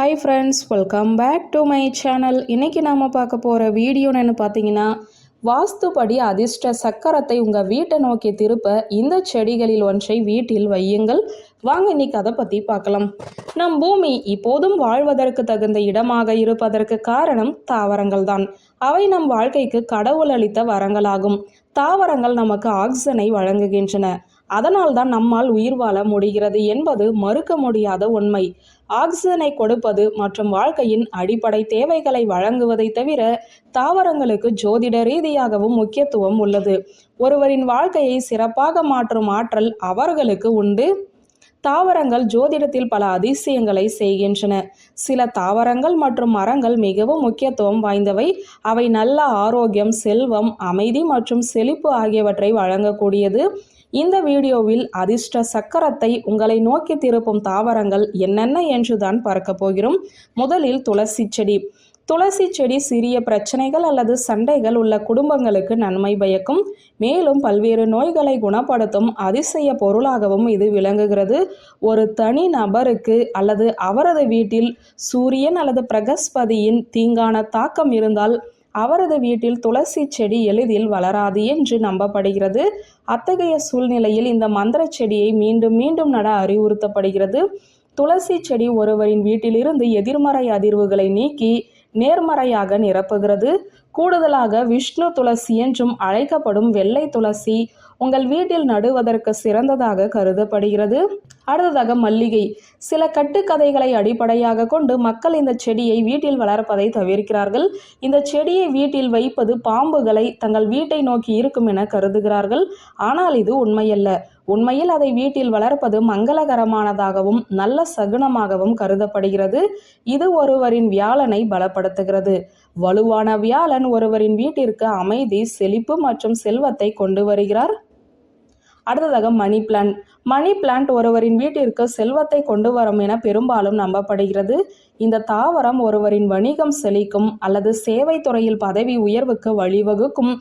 Hi friends, welcome back to my channel. இன்றைக்கி நாம் பார்க்க போகிற வீடியோன்னு பார்த்தீங்கன்னா, வாஸ்துபடி அதிர்ஷ்ட சக்கரத்தை உங்கள் வீட்டை நோக்கி திருப்ப இந்த செடிகளில் ஒன்றை வீட்டில் வையுங்கள். வாங்க இன்னைக்கு அதை பற்றி பார்க்கலாம். நம் பூமி இப்போதும் வாழ்வதற்கு தகுந்த இடமாக இருப்பதற்கு காரணம் தாவரங்கள் தான். அவை நம் வாழ்க்கைக்கு கடவுள் அளித்த வரங்களாகும். தாவரங்கள் நமக்கு ஆக்சிஜனை வழங்குகின்றன. அதனால் தான் நம்மால் உயிர் வாழ முடிகிறது என்பது மறுக்க முடியாத உண்மை. ஆக்சிஜனை கொடுப்பது மற்றும் வாழ்க்கையின் அடிப்படை தேவைகளை வழங்குவதை தவிர தாவரங்களுக்கு ஜோதிட ரீதியாகவும் முக்கியத்துவம் உள்ளது. ஒருவரின் வாழ்க்கையை சிறப்பாக மாற்றும் ஆற்றல் அவர்களுக்கு உண்டு. தாவரங்கள் ஜோதிடத்தில் பல அதிசயங்களை செய்கின்றன. சில தாவரங்கள் மற்றும் மரங்கள் மிகவும் முக்கியத்துவம் வாய்ந்தவை. அவை நல்ல ஆரோக்கியம், செல்வம், அமைதி மற்றும் செழிப்பு ஆகியவற்றை வழங்கக்கூடியது. இந்த வீடியோவில் அதிர்ஷ்ட சக்கரத்தை உங்களை நோக்கி திருப்பும் தாவரங்கள் என்னென்ன என்றுதான் பார்க்க போகிறோம். முதலில் துளசி செடி. துளசி செடி சிறிய பிரச்சனைகள் அல்லது சண்டைகள் உள்ள குடும்பங்களுக்கு நன்மை பயக்கும். மேலும் பல்வேறு நோய்களை குணப்படுத்தும் அதிசய பொருளாகவும் இது விளங்குகிறது. ஒரு தனி நபருக்கு அல்லது அவரது வீட்டில் சூரியன் அல்லது பிரகஸ்பதியின் தீங்கான தாக்கம் இருந்தால் அவரது வீட்டில் துளசி செடி எளிதில் வளராது என்று நம்பப்படுகிறது. அத்தகைய சூழ்நிலையில் இந்த மந்திர செடியை மீண்டும் மீண்டும் நட அறிவுறுத்தப்படுகிறது. துளசி செடி ஒருவரின் வீட்டிலிருந்து எதிர்மறை அதிர்வுகளை நீக்கி நேர்மறையாக நிரப்புகிறது. கூடுதலாக விஷ்ணு துளசி என்றும் அழைக்கப்படும் வெள்ளை துளசி உங்கள் வீட்டில் நடுவதற்கு சிறந்ததாக கருதப்படுகிறது. அடுத்ததாக மல்லிகை. சில கட்டுக்கதைகளை அடிப்படையாக கொண்டு மக்கள் இந்த செடியை வீட்டில் வளர்ப்பதை தவிர்க்கிறார்கள். இந்த செடியை வீட்டில் வைப்பது பாம்புகளை தங்கள் வீட்டை நோக்கி இருக்கும் என கருதுகிறார்கள். ஆனால் இது உண்மையல்ல. உண்மையில் அதை வீட்டில் வளர்ப்பது மங்களகரமானதாகவும் நல்ல சகுனமாகவும் கருதப்படுகிறது. இது ஒருவரின் வியாழனை பலப்படுத்துகிறது. வலுவான வியாழன் ஒருவரின் வீட்டிற்கு அமைதி, செழிப்பு மற்றும் செல்வத்தை கொண்டு வருகிறார். அடுத்ததாக மணி பிளான்ட். மணி பிளான்ட் ஒருவரின் வீட்டிற்கு செல்வத்தை கொண்டு வரும் என பெரும்பாலும் நம்பப்படுகிறது. இந்த தாவரம் ஒருவரின் வணிகம் செழிக்கும் அல்லது சேவை துறையில் பதவி உயர்வுக்கு வழிவகுக்கும்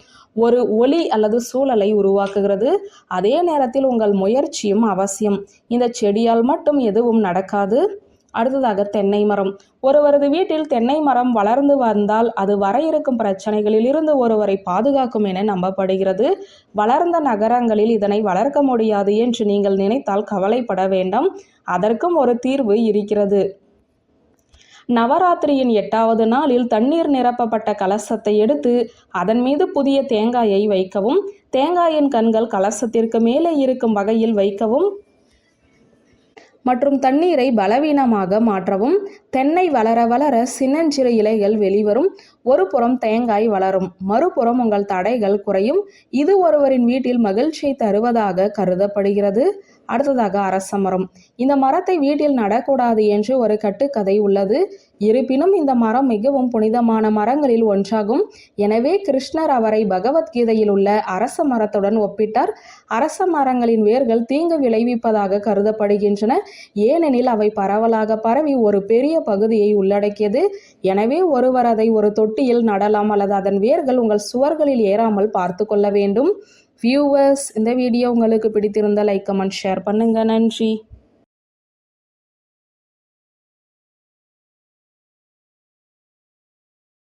ஒரு ஒளி அல்லது சூழலை உருவாக்குகிறது. அதே நேரத்தில் உங்கள் முயற்சியும் அவசியம். இந்த செடியால் மட்டும் எதுவும் நடக்காது. அடுத்ததாக தென்னை மரம். ஒருவரது வீட்டில் தென்னை மரம் வளர்ந்து வந்தால் அது வர இருக்கும் பிரச்சனைகளில் இருந்து ஒருவரை பாதுகாக்கும் என நம்பப்படுகிறது. வளர்ந்த நகரங்களில் இதனை வளர்க்க முடியாது என்று நீங்கள் நினைத்தால் கவலைப்பட வேண்டாம். அதற்கும் ஒரு தீர்வு இருக்கிறது. நவராத்திரியின் 8வது நாளில் தண்ணீர் நிரப்பப்பட்ட கலசத்தை எடுத்து அதன் மீது புதிய தேங்காயை வைக்கவும். தேங்காயின் கண்கள் கலசத்திற்கு மேலே இருக்கும் வகையில் வைக்கவும் மற்றும் தண்ணீரை பலவீனமாக மாற்றவும். தென்னை வளர வளர சின்னஞ்சிறு இலைகள் வெளிவரும். ஒரு புறம் தேங்காய் வளரும், மறுபுறம் உங்கள் தடைகள் குறையும். இது ஒருவரின் வீட்டில் மகிழ்ச்சியை தருவதாக கருதப்படுகிறது. அடுத்ததாக அரச மரம். இந்த மரத்தை வீட்டில் நடக்கூடாது என்று ஒரு கட்டுக்கதை உள்ளது. இருப்பினும் இந்த மரம் மிகவும் புனிதமான மரங்களில் ஒன்றாகும். எனவே கிருஷ்ணர் அவரை பகவத்கீதையில் உள்ள அரச மரத்துடன் ஒப்பிட்டார். அரச மரங்களின் வேர்கள் தீங்கு விளைவிப்பதாக கருதப்படுகின்றன. ஏனெனில் அவை பரவலாக பரவி ஒரு பெரிய பகுதியை உள்ளடக்கியது. எனவே ஒருவர் அதை ஒரு தொட்டியில் நடலாம் அல்லது அதன் வேர்கள் உங்கள் சுவர்களில் ஏறாமல் பார்த்து கொள்ள வேண்டும். வியூவர்ஸ், இந்த வீடியோ உங்களுக்கு பிடித்திருந்தால் லைக், கமெண்ட், ஷேர் பண்ணுங்க. நன்றி.